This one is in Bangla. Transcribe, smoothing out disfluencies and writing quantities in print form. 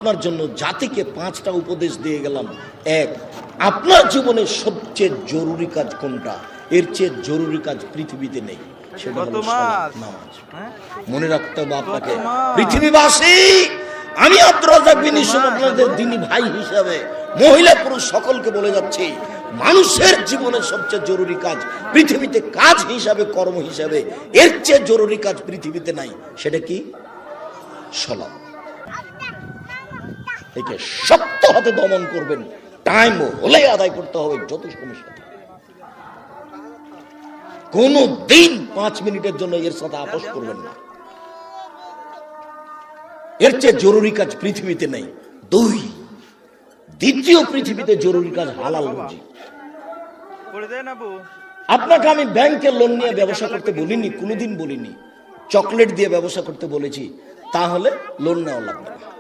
আপনার জন্য জাতিকে 5টা উপদেশ দিয়ে গেলাম। এক, আপনার জীবনের সবচেয়ে জরুরি কাজ কোনটা? এর চেয়ে জরুরি কাজ পৃথিবীতে নেই, সেটা হলো নামাজ। মনে রাখতে হবে আপনাকে। পৃথিবীবাসী, আমি আব্দুর রাজ্জাক বিন ইউসুফ আপনাদের দ্বীনি ভাই হিসাবে মহিলা পুরুষ সকলকে বলে যাচ্ছি, মানুষের জীবনের সবচেয়ে জরুরি কাজ পৃথিবীতে, কাজ হিসাবে, কর্ম হিসাবে এর চেয়ে জরুরি কাজ পৃথিবীতে নাই। সেটা কি? সালাত। একে শক্ত হাতে দমন করবেন, টাইম হলে আদায় করতে হবে যত সমস্যা। কোন দিন 5 মিনিটের জন্য এর সাথে আপোষ করবেন না। এর চেয়ে জরুরি কাজ পৃথিবীতে নেই। 2, দ্বিতীয় পৃথিবীতে জরুরি কাজ হালাল রুজি। আপনাকে আমি ব্যাংকে লোন নিয়ে ব্যবসা করতে বলিনি, কোনোদিন বলিনি। চকলেট দিয়ে ব্যবসা করতে বলেছি, তাহলে লোন নেওয়া লাগবে না।